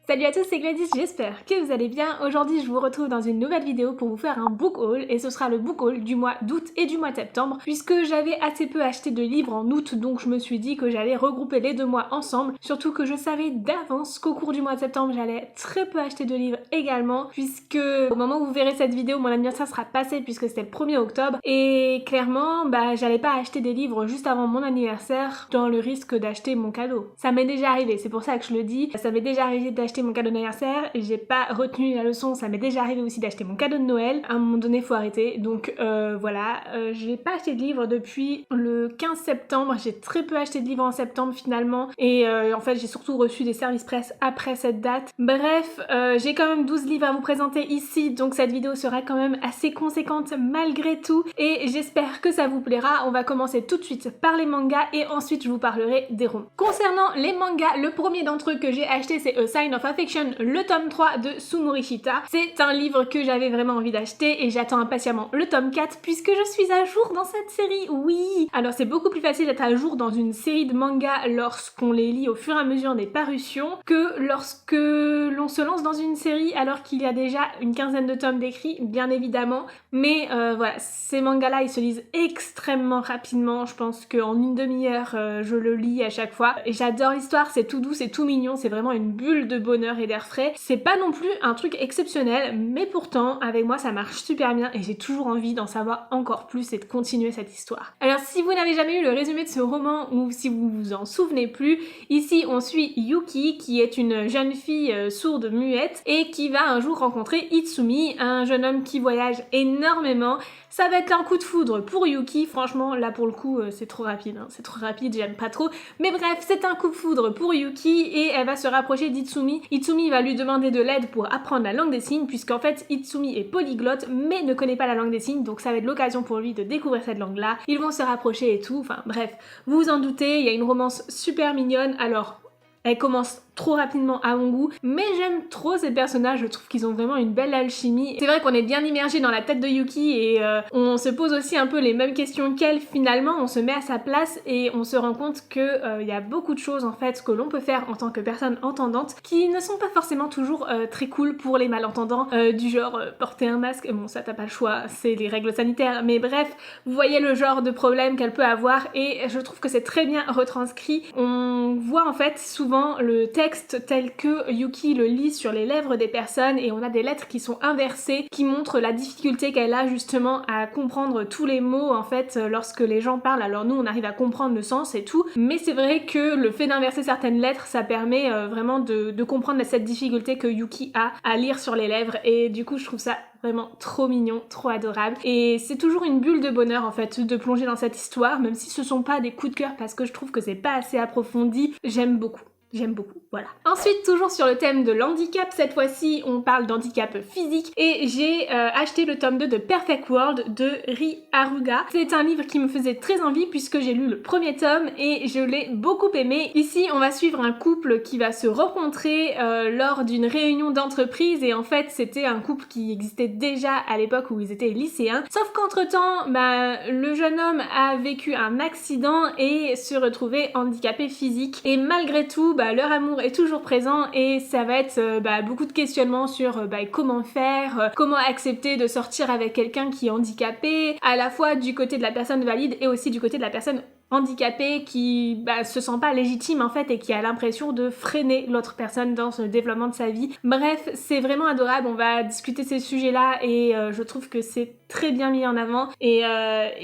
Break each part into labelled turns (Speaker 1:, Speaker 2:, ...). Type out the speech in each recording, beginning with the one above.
Speaker 1: Salut à tous, c'est Gladys, j'espère que vous allez bien. Aujourd'hui, je vous retrouve dans une nouvelle vidéo pour vous faire un book haul et ce sera le book haul du mois d'août et du mois de septembre puisque j'avais assez peu acheté de livres en août, donc je me suis dit que j'allais regrouper les deux mois ensemble, surtout que je savais d'avance qu'au cours du mois de septembre, j'allais très peu acheter de livres également puisque au moment où vous verrez cette vidéo, mon anniversaire sera passé puisque c'était le 1er octobre et clairement, j'allais pas acheter des livres juste avant mon anniversaire dans le risque d'acheter mon cadeau. Ça m'est déjà arrivé, c'est pour ça que je le dis, ça m'est déjà arrivé d'acheter mon cadeau d'anniversaire et j'ai pas retenu la leçon, ça m'est déjà arrivé aussi d'acheter mon cadeau de Noël. À un moment donné, faut arrêter. Donc voilà, j'ai pas acheté de livres depuis le 15 septembre, j'ai très peu acheté de livres en septembre finalement et en fait j'ai surtout reçu des services presse après cette date. Bref, j'ai quand même 12 livres à vous présenter ici, donc cette vidéo sera quand même assez conséquente malgré tout et j'espère que ça vous plaira. On va commencer tout de suite par les mangas et ensuite je vous parlerai des romans. Concernant les mangas, le premier d'entre eux que j'ai acheté c'est A Sign of Affection, le tome 3 de Sumori Shita. C'est un livre que j'avais vraiment envie d'acheter et j'attends impatiemment le tome 4 puisque je suis à jour dans cette série, oui. Alors c'est beaucoup plus facile d'être à jour dans une série de mangas lorsqu'on les lit au fur et à mesure des parutions que lorsque l'on se lance dans une série alors qu'il y a déjà une quinzaine de tomes d'écrits, bien évidemment. Mais voilà, ces mangas-là, ils se lisent extrêmement rapidement. Je pense qu'en une demi-heure, je le lis à chaque fois. Et j'adore l'histoire, c'est tout doux, c'est tout mignon, c'est vraiment une bulle de bonheur et d'air frais. C'est pas non plus un truc exceptionnel, mais pourtant, avec moi, ça marche super bien et j'ai toujours envie d'en savoir encore plus et de continuer cette histoire. Alors, si vous n'avez jamais eu le résumé de ce roman ou si vous vous en souvenez plus, ici, on suit Yuki, qui est une jeune fille sourde muette et qui va un jour rencontrer Itsumi, un jeune homme qui voyage énormément. Ça va être un coup de foudre pour Yuki, franchement là pour le coup c'est trop rapide, hein. C'est trop rapide, j'aime pas trop. Mais bref, c'est un coup de foudre pour Yuki et elle va se rapprocher d'Itsumi. Itsumi va lui demander de l'aide pour apprendre la langue des signes puisqu'en fait Itsumi est polyglotte mais ne connaît pas la langue des signes, donc ça va être l'occasion pour lui de découvrir cette langue là. Ils vont se rapprocher et tout, enfin bref, vous vous en doutez, il y a une romance super mignonne. Alors elle commence trop rapidement à mon goût, mais j'aime trop ces personnages, je trouve qu'ils ont vraiment une belle alchimie. C'est vrai qu'on est bien immergé dans la tête de Yuki et on se pose aussi un peu les mêmes questions qu'elle finalement, on se met à sa place et on se rend compte que y a beaucoup de choses en fait que l'on peut faire en tant que personne entendante qui ne sont pas forcément toujours très cool pour les malentendants, du genre porter un masque, bon ça t'as pas le choix, c'est les règles sanitaires, mais bref, vous voyez le genre de problème qu'elle peut avoir et je trouve que c'est très bien retranscrit. On voit en fait souvent le texte tel que Yuki le lit sur les lèvres des personnes et on a des lettres qui sont inversées qui montrent la difficulté qu'elle a justement à comprendre tous les mots en fait lorsque les gens parlent. Alors nous on arrive à comprendre le sens et tout, mais c'est vrai que le fait d'inverser certaines lettres ça permet vraiment de comprendre cette difficulté que Yuki a à lire sur les lèvres et du coup je trouve ça vraiment trop mignon, trop adorable et c'est toujours une bulle de bonheur en fait de plonger dans cette histoire même si ce sont pas des coups de cœur parce que je trouve que c'est pas assez approfondi, j'aime beaucoup. J'aime beaucoup, voilà. Ensuite, toujours sur le thème de l'handicap, cette fois-ci, on parle d'handicap physique et j'ai acheté le tome 2 de Perfect World de Ri Haruga. C'est un livre qui me faisait très envie puisque j'ai lu le premier tome et je l'ai beaucoup aimé. Ici, on va suivre un couple qui va se rencontrer lors d'une réunion d'entreprise et en fait, c'était un couple qui existait déjà à l'époque où ils étaient lycéens. Sauf qu'entre-temps, le jeune homme a vécu un accident et se retrouvait handicapé physique et malgré tout, leur amour est toujours présent et ça va être beaucoup de questionnements sur comment faire, comment accepter de sortir avec quelqu'un qui est handicapé, à la fois du côté de la personne valide et aussi du côté de la personne handicapée qui se sent pas légitime en fait et qui a l'impression de freiner l'autre personne dans ce développement de sa vie. Bref, c'est vraiment adorable, on va discuter ces sujets là et je trouve que c'est très bien mis en avant et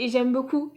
Speaker 1: j'aime beaucoup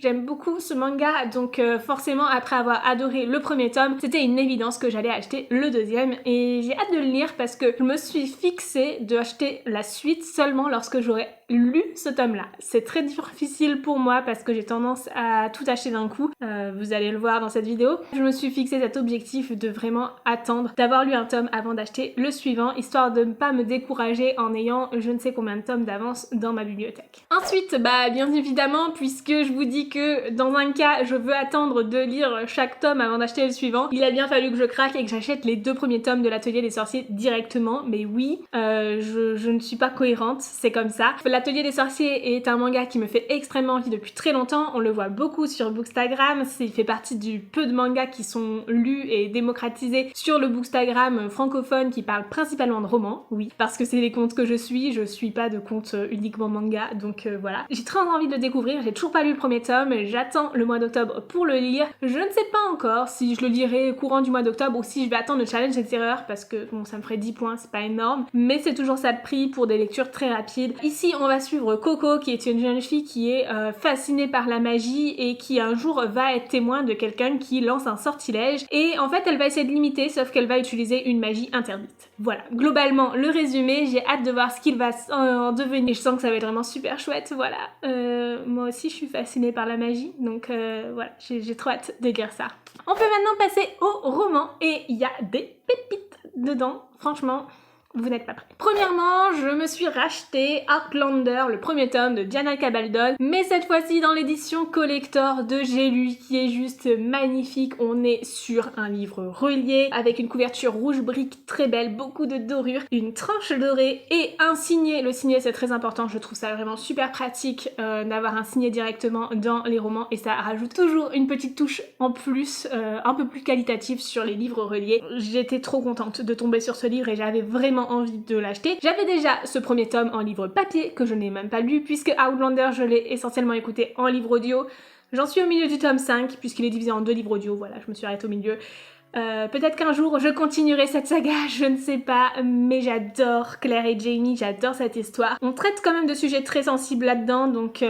Speaker 1: ce manga donc forcément après avoir adoré le premier tome, c'était une évidence que j'allais acheter le deuxième et j'ai hâte de le lire parce que je me suis fixée de acheter la suite seulement lorsque j'aurai lu ce tome là. C'est très difficile pour moi parce que j'ai tendance à tout acheter d'un coup. Vous allez le voir dans cette vidéo. Je me suis fixé cet objectif de vraiment attendre d'avoir lu un tome avant d'acheter le suivant, histoire de ne pas me décourager en ayant je ne sais combien de tomes d'avance dans ma bibliothèque. Ensuite, bien évidemment, puisque je vous dis que dans un cas, je veux attendre de lire chaque tome avant d'acheter le suivant, il a bien fallu que je craque et que j'achète les 2 premiers tomes de l'Atelier des Sorciers directement. Mais oui, je ne suis pas cohérente, c'est comme ça. L'Atelier des Sorciers est un manga qui me fait extrêmement envie depuis très longtemps. On le voit beaucoup sur Bookstagram. Il fait partie du peu de mangas qui sont lus et démocratisés sur le Bookstagram francophone qui parle principalement de romans. Oui, parce que c'est les comptes que je suis pas de compte uniquement manga, donc voilà. J'ai très envie de le découvrir, j'ai toujours pas lu le premier tome, j'attends le mois d'octobre pour le lire. Je ne sais pas encore si je le lirai courant du mois d'octobre ou si je vais attendre le challenge des terreurs parce que bon, ça me ferait 10 points, c'est pas énorme, mais c'est toujours ça de prix pour des lectures très rapides. Ici, on va suivre Coco qui est une jeune fille qui est fascinée par la magie et qui un jour va être témoin de quelqu'un qui lance un sortilège et en fait elle va essayer de l'imiter sauf qu'elle va utiliser une magie interdite. Voilà, globalement le résumé, j'ai hâte de voir ce qu'il va en devenir. Et je sens que ça va être vraiment super chouette, voilà. Moi aussi je suis fascinée par la magie, donc voilà, j'ai trop hâte de lire ça. On peut maintenant passer au roman et il y a des pépites dedans, franchement. Vous n'êtes pas prêts. Premièrement, je me suis racheté Outlander, le premier tome de Diana Gabaldon, mais cette fois-ci dans l'édition collector de J'ai lu, qui est juste magnifique. On est sur un livre relié, avec une couverture rouge brique très belle, beaucoup de dorures, une tranche dorée et un signet. Le signet c'est très important, je trouve ça vraiment super pratique d'avoir un signet directement dans les romans et ça rajoute toujours une petite touche en plus, un peu plus qualitative sur les livres reliés. J'étais trop contente de tomber sur ce livre et j'avais vraiment envie de l'acheter. J'avais déjà ce premier tome en livre papier que je n'ai même pas lu puisque Outlander je l'ai essentiellement écouté en livre audio. J'en suis au milieu du tome 5 puisqu'il est divisé en 2 livres audio, voilà, je me suis arrêtée au milieu. Peut-être qu'un jour je continuerai cette saga, je ne sais pas, mais j'adore Claire et Jamie, j'adore cette histoire. On traite quand même de sujets très sensibles là-dedans, donc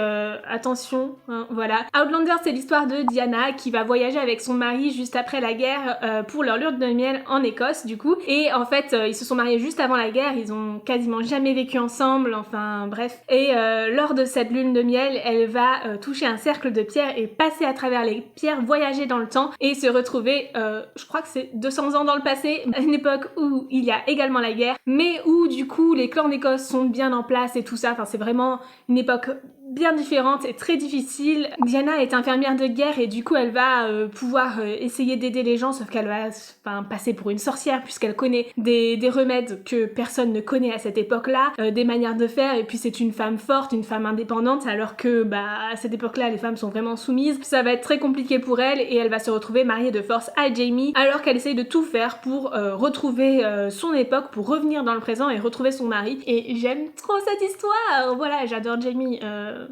Speaker 1: attention, hein, voilà. Outlander, c'est l'histoire de Diana qui va voyager avec son mari juste après la guerre pour leur lune de miel en Écosse du coup. Et en fait, ils se sont mariés juste avant la guerre, ils ont quasiment jamais vécu ensemble, enfin bref. Et lors de cette lune de miel, elle va toucher un cercle de pierres et passer à travers les pierres, voyager dans le temps et se retrouver, je crois que c'est 200 ans dans le passé, à une époque où il y a également la guerre, mais où du coup les clans d'Écosse sont bien en place et tout ça, enfin c'est vraiment une époque bien différente et très difficile. Diana est infirmière de guerre et du coup elle va pouvoir essayer d'aider les gens, sauf qu'elle va passer pour une sorcière puisqu'elle connaît des remèdes que personne ne connaît à cette époque-là, des manières de faire, et puis c'est une femme forte, une femme indépendante, alors que à cette époque-là les femmes sont vraiment soumises. Ça va être très compliqué pour elle et elle va se retrouver mariée de force à Jamie alors qu'elle essaye de tout faire pour retrouver son époque, pour revenir dans le présent et retrouver son mari. Et j'aime trop cette histoire, voilà, j'adore Jamie,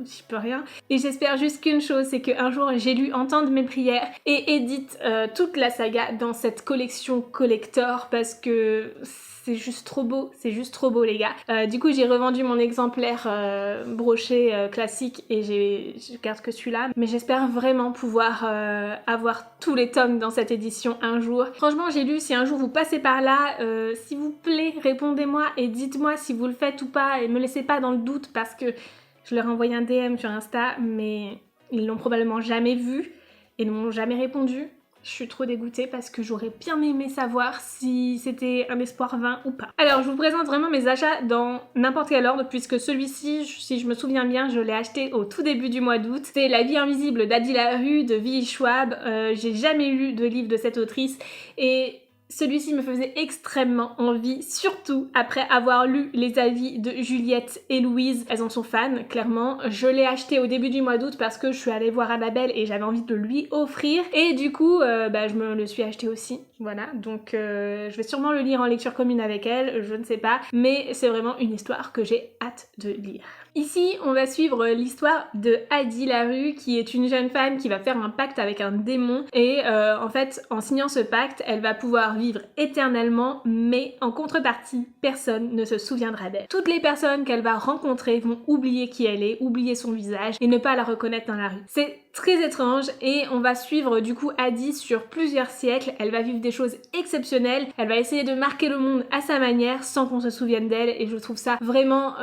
Speaker 1: j'y peux rien. Et j'espère juste qu'une chose, c'est qu'un jour j'ai lu Entendre mes prières et édite toute la saga dans cette collection collector parce que c'est juste trop beau les gars. Du coup j'ai revendu mon exemplaire broché classique et je garde que celui-là, mais j'espère vraiment pouvoir avoir tous les tomes dans cette édition un jour. Franchement j'ai lu, si un jour vous passez par là, s'il vous plaît répondez-moi et dites-moi si vous le faites ou pas et me laissez pas dans le doute parce que je leur ai envoyé un DM sur Insta mais ils l'ont probablement jamais vu et ne m'ont jamais répondu. Je suis trop dégoûtée parce que j'aurais bien aimé savoir si c'était un espoir vain ou pas. Alors je vous présente vraiment mes achats dans n'importe quel ordre puisque celui-ci, si je me souviens bien, je l'ai acheté au tout début du mois d'août. C'est La vie invisible d'Adi Larue de V.E. Schwab. J'ai jamais lu de livre de cette autrice et celui-ci me faisait extrêmement envie, surtout après avoir lu les avis de Juliette et Louise. Elles en sont fans, clairement. Je l'ai acheté au début du mois d'août parce que je suis allée voir Annabelle et j'avais envie de lui offrir. Et du coup, je me le suis acheté aussi. Voilà, donc je vais sûrement le lire en lecture commune avec elle, je ne sais pas. Mais c'est vraiment une histoire que j'ai hâte de lire. Ici, on va suivre l'histoire de Adi Larue, qui est une jeune femme qui va faire un pacte avec un démon. Et en fait, en signant ce pacte, elle va pouvoir vivre éternellement, mais en contrepartie, personne ne se souviendra d'elle. Toutes les personnes qu'elle va rencontrer vont oublier qui elle est, oublier son visage et ne pas la reconnaître dans la rue. C'est très étrange et on va suivre du coup Addie sur plusieurs siècles. Elle va vivre des choses exceptionnelles, elle va essayer de marquer le monde à sa manière sans qu'on se souvienne d'elle et je trouve ça vraiment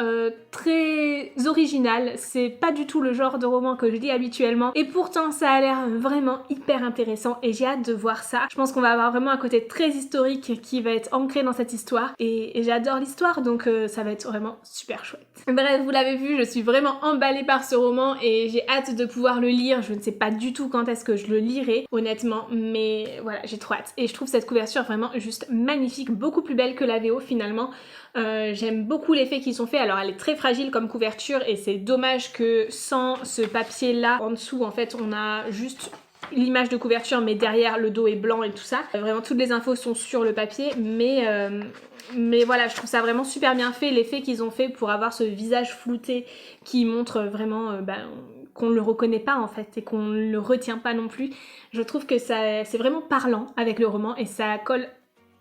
Speaker 1: très original. C'est pas du tout le genre de roman que je lis habituellement et pourtant ça a l'air vraiment hyper intéressant et j'ai hâte de voir ça. Je pense qu'on va avoir vraiment un côté très historique qui va être ancré dans cette histoire et j'adore l'histoire donc ça va être vraiment super chouette. Bref, vous l'avez vu, je suis vraiment emballée par ce roman et j'ai hâte de pouvoir le lire. Je ne sais pas du tout quand est-ce que je le lirai, honnêtement, mais voilà, j'ai trop hâte. Et je trouve cette couverture vraiment juste magnifique, beaucoup plus belle que la VO finalement. J'aime beaucoup l'effet qu'ils ont fait. Alors elle est très fragile comme couverture et c'est dommage que sans ce papier là en dessous, en fait, on a juste l'image de couverture mais derrière le dos est blanc et tout ça. Vraiment toutes les infos sont sur le papier mais voilà, je trouve ça vraiment super bien fait, l'effet qu'ils ont fait pour avoir ce visage flouté qui montre vraiment qu'on ne le reconnaît pas en fait et qu'on ne le retient pas non plus. Je trouve que ça c'est vraiment parlant avec le roman et ça colle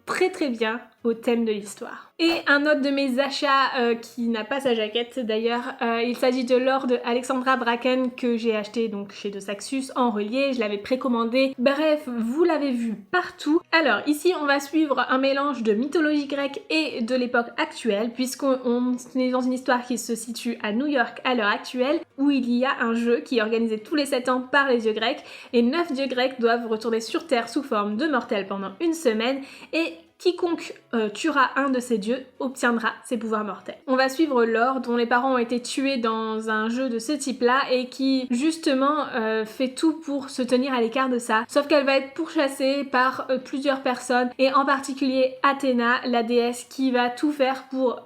Speaker 1: très très bien au thème de l'histoire. Et un autre de mes achats qui n'a pas sa jaquette d'ailleurs, il s'agit de l'or de Alexandra Bracken que j'ai acheté donc chez De Saxus en relié, je l'avais précommandé, bref vous l'avez vu partout. Alors ici on va suivre un mélange de mythologie grecque et de l'époque actuelle puisqu'on est dans une histoire qui se situe à New York à l'heure actuelle où il y a un jeu qui est organisé tous les 7 ans par les dieux grecs et 9 dieux grecs doivent retourner sur Terre sous forme de mortels pendant une semaine et quiconque tuera un de ces dieux obtiendra ses pouvoirs mortels. On va suivre Laure dont les parents ont été tués dans un jeu de ce type-là et qui justement fait tout pour se tenir à l'écart de ça. Sauf qu'elle va être pourchassée par plusieurs personnes et en particulier Athéna, la déesse qui va tout faire pour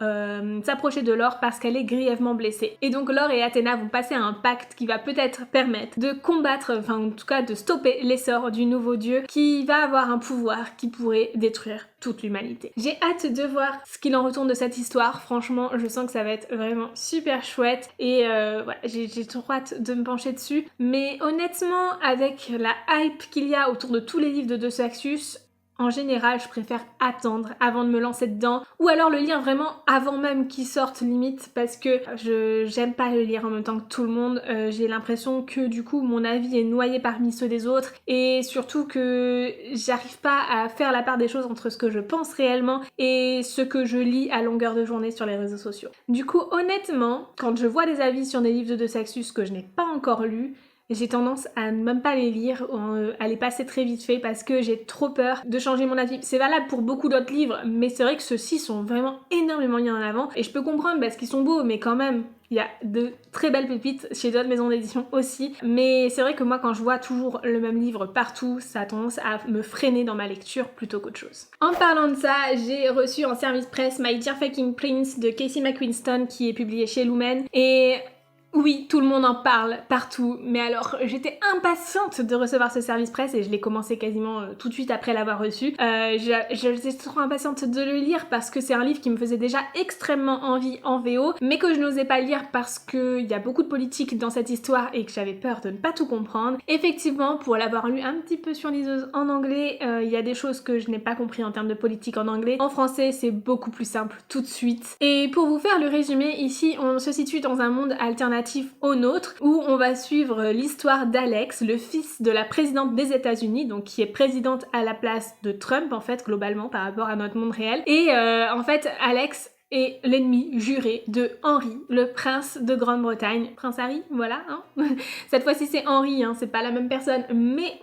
Speaker 1: s'approcher de Laure parce qu'elle est grièvement blessée. Et donc Laure et Athéna vont passer à un pacte qui va peut-être permettre de combattre, enfin en tout cas de stopper l'essor du nouveau dieu qui va avoir un pouvoir qui pourrait détruire toute l'humanité. J'ai hâte de voir ce qu'il en retourne de cette histoire, franchement je sens que ça va être vraiment super chouette et voilà, j'ai trop hâte de me pencher dessus, mais honnêtement avec la hype qu'il y a autour de tous les livres de De Saxus, en général, je préfère attendre avant de me lancer dedans ou alors le lire vraiment avant même qu'il sorte limite parce que j'aime pas le lire en même temps que tout le monde. J'ai l'impression que du coup mon avis est noyé parmi ceux des autres et surtout que j'arrive pas à faire la part des choses entre ce que je pense réellement et ce que je lis à longueur de journée sur les réseaux sociaux. Du coup honnêtement, quand je vois des avis sur des livres de De Saxus que je n'ai pas encore lus, j'ai tendance à ne même pas les lire, à les passer très vite fait parce que j'ai trop peur de changer mon avis. C'est valable pour beaucoup d'autres livres, mais c'est vrai que ceux-ci sont vraiment énormément mis en avant et je peux comprendre parce qu'ils sont beaux, mais quand même, il y a de très belles pépites chez d'autres maisons d'édition aussi, mais c'est vrai que moi quand je vois toujours le même livre partout, ça a tendance à me freiner dans ma lecture plutôt qu'autre chose. En parlant de ça, j'ai reçu en service presse My Dear Fucking Prince de Casey McQuiston qui est publié chez Lumen et oui, tout le monde en parle partout, mais alors j'étais impatiente de recevoir ce service presse et je l'ai commencé quasiment tout de suite après l'avoir reçu. J'étais trop impatiente de le lire parce que c'est un livre qui me faisait déjà extrêmement envie en VO, mais que je n'osais pas lire parce qu'il y a beaucoup de politique dans cette histoire et que j'avais peur de ne pas tout comprendre. Effectivement, pour l'avoir lu un petit peu sur liseuse en anglais, il y a des choses que je n'ai pas compris en termes de politique en anglais. En français, c'est beaucoup plus simple tout de suite. Et pour vous faire le résumé, ici, on se situe dans un monde alternatif au nôtre où on va suivre l'histoire d'Alex, le fils de la présidente des États-Unis, donc qui est présidente à la place de Trump en fait globalement par rapport à notre monde réel. Et en fait Alex est l'ennemi juré de Henri, le prince de Grande-Bretagne. Prince Harry, voilà, hein. Cette fois-ci c'est Henri, hein, c'est pas la même personne, mais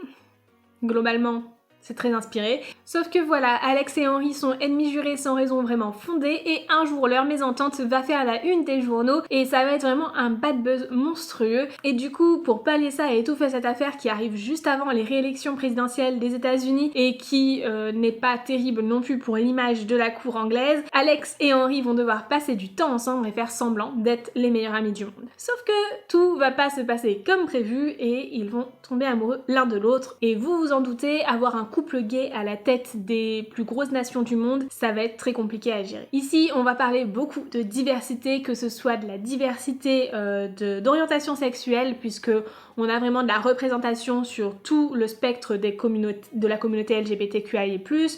Speaker 1: globalement c'est très inspiré. Sauf que voilà, Alex et Henri sont ennemis jurés sans raison vraiment fondée et un jour leur mésentente va faire la une des journaux et ça va être vraiment un bad buzz monstrueux. Et du coup, pour pallier ça et étouffer cette affaire qui arrive juste avant les réélections présidentielles des États-Unis et qui n'est pas terrible non plus pour l'image de la cour anglaise, Alex et Henri vont devoir passer du temps ensemble et faire semblant d'être les meilleurs amis du monde. Sauf que tout va pas se passer comme prévu et ils vont tomber amoureux l'un de l'autre. Et vous vous en doutez, avoir un couple gay à la tête des plus grosses nations du monde, ça va être très compliqué à gérer. Ici, on va parler beaucoup de diversité, que ce soit de la diversité d'orientation sexuelle, puisque on a vraiment de la représentation sur tout le spectre de la communauté LGBTQIA+.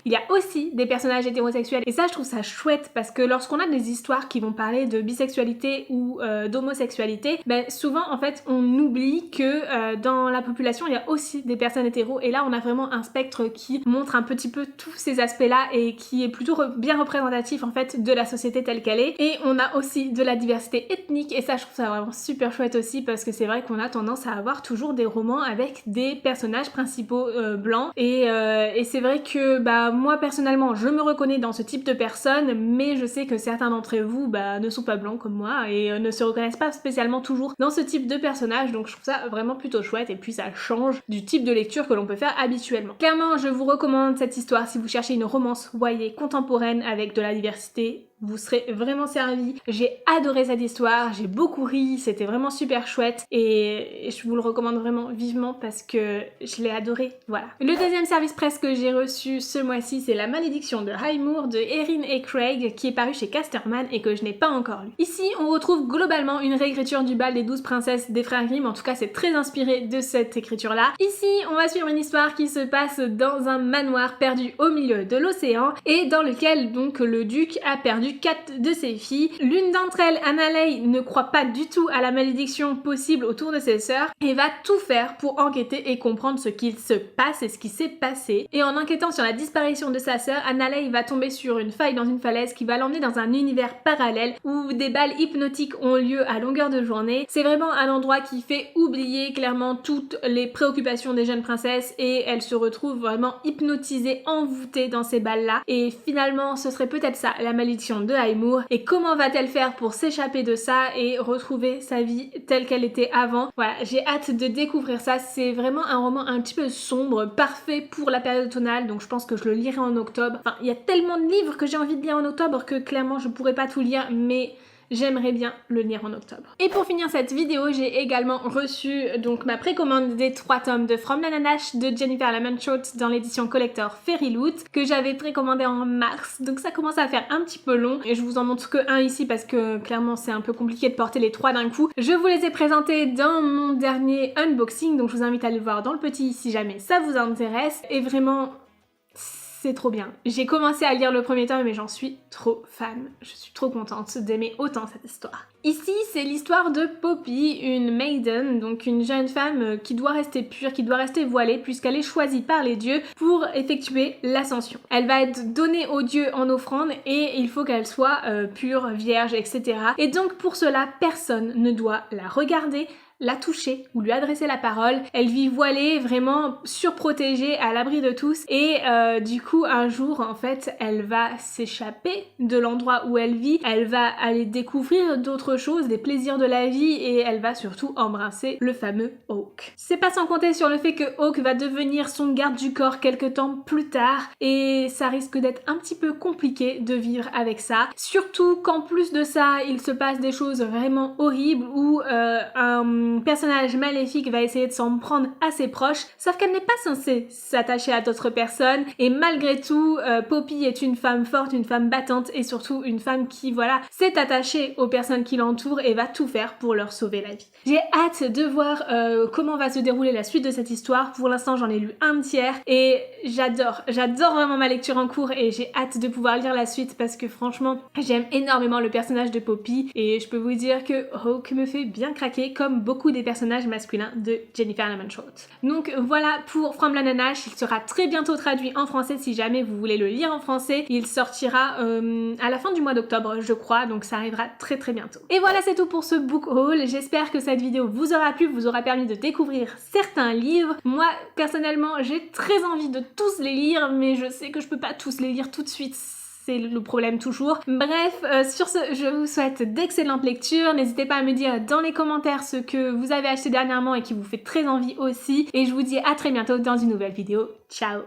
Speaker 1: Il y a aussi des personnages hétérosexuels et ça je trouve ça chouette parce que lorsqu'on a des histoires qui vont parler de bisexualité ou d'homosexualité, ben souvent en fait on oublie que dans la population il y a aussi des personnes hétéros et là on a vraiment un spectre qui montre un petit peu tous ces aspects là et qui est plutôt bien représentatif en fait de la société telle qu'elle est. Et on a aussi de la diversité ethnique et ça je trouve ça vraiment super chouette aussi parce que c'est vrai qu'on a tendance à avoir toujours des romans avec des personnages principaux blancs et c'est vrai que bah moi personnellement je me reconnais dans ce type de personnes, mais je sais que certains d'entre vous bah ne sont pas blancs comme moi et ne se reconnaissent pas spécialement toujours dans ce type de personnage, donc je trouve ça vraiment plutôt chouette et puis ça change du type de lecture que l'on peut faire habituellement. Clairement je vous recommande cette histoire si vous cherchez une romance YA contemporaine avec de la diversité. Vous serez vraiment servis. J'ai adoré cette histoire, j'ai beaucoup ri, c'était vraiment super chouette et je vous le recommande vraiment vivement parce que je l'ai adoré, voilà. Le deuxième service presse que j'ai reçu ce mois-ci, c'est La Malédiction de Highmoor de Erin et Craig qui est paru chez Casterman et que je n'ai pas encore lu. Ici, on retrouve globalement une réécriture du bal des 12 princesses des frères Grimm, en tout cas c'est très inspiré de cette écriture-là. Ici, on va suivre une histoire qui se passe dans un manoir perdu au milieu de l'océan et dans lequel donc le duc a perdu 4 de ses filles. L'une d'entre elles, Annalay, ne croit pas du tout à la malédiction possible autour de ses sœurs et va tout faire pour enquêter et comprendre ce qu'il se passe et ce qui s'est passé. Et en enquêtant sur la disparition de sa sœur, Annalay va tomber sur une faille dans une falaise qui va l'emmener dans un univers parallèle où des balles hypnotiques ont lieu à longueur de journée. C'est vraiment un endroit qui fait oublier clairement toutes les préoccupations des jeunes princesses et elles se retrouvent vraiment hypnotisées, envoûtées dans ces balles-là. Et finalement, ce serait peut-être ça, la malédiction de Highmoor. Et comment va-t-elle faire pour s'échapper de ça et retrouver sa vie telle qu'elle était avant? Voilà, j'ai hâte de découvrir ça. C'est vraiment un roman un petit peu sombre, parfait pour la période automnale, donc je pense que je le lirai en octobre. Enfin, il y a tellement de livres que j'ai envie de lire en octobre que clairement je pourrais pas tout lire, mais j'aimerais bien le lire en octobre. Et pour finir cette vidéo, j'ai également reçu donc ma précommande des 3 tomes de From Lananash de Jennifer Lamanchoate dans l'édition collector Fairy Loot que j'avais précommandé en mars. Donc ça commence à faire un petit peu long et je vous en montre que un ici parce que clairement c'est un peu compliqué de porter les 3 d'un coup. Je vous les ai présentés dans mon dernier unboxing, donc je vous invite à aller le voir dans le petit si jamais ça vous intéresse. Et vraiment, c'est trop bien. J'ai commencé à lire le premier tome mais j'en suis trop fan. Je suis trop contente d'aimer autant cette histoire. Ici, c'est l'histoire de Poppy, une maiden, donc une jeune femme qui doit rester pure, qui doit rester voilée puisqu'elle est choisie par les dieux pour effectuer l'ascension. Elle va être donnée aux dieux en offrande et il faut qu'elle soit pure, vierge, etc. Et donc pour cela, personne ne doit la regarder, la toucher ou lui adresser la parole. Elle vit voilée, vraiment surprotégée, à l'abri de tous et du coup un jour en fait elle va s'échapper de l'endroit où elle vit, elle va aller découvrir d'autres choses, des plaisirs de la vie et elle va surtout embrasser le fameux Hawke. C'est pas sans compter sur le fait que Hawke va devenir son garde du corps quelques temps plus tard et ça risque d'être un petit peu compliqué de vivre avec ça, surtout qu'en plus de ça il se passe des choses vraiment horribles où un personnage maléfique va essayer de s'en prendre à ses proches, sauf qu'elle n'est pas censée s'attacher à d'autres personnes et malgré tout Poppy est une femme forte, une femme battante et surtout une femme qui voilà s'est attachée aux personnes qui l'entourent et va tout faire pour leur sauver la vie. J'ai hâte de voir comment va se dérouler la suite de cette histoire. Pour l'instant j'en ai lu un tiers et j'adore vraiment ma lecture en cours et j'ai hâte de pouvoir lire la suite parce que franchement j'aime énormément le personnage de Poppy et je peux vous dire que Hawke me fait bien craquer comme beaucoup des personnages masculins de Jennifer Lamanchoate. Donc voilà pour From Lananash, il sera très bientôt traduit en français si jamais vous voulez le lire en français. Il sortira à la fin du mois d'octobre je crois, donc ça arrivera très bientôt. Et voilà, c'est tout pour ce book haul. J'espère que cette vidéo vous aura plu, vous aura permis de découvrir certains livres. Moi personnellement j'ai très envie de tous les lire mais je sais que je peux pas tous les lire tout de suite. C'est le problème toujours. Bref, sur ce, je vous souhaite d'excellentes lectures. N'hésitez pas à me dire dans les commentaires ce que vous avez acheté dernièrement et qui vous fait très envie aussi. Et je vous dis à très bientôt dans une nouvelle vidéo. Ciao!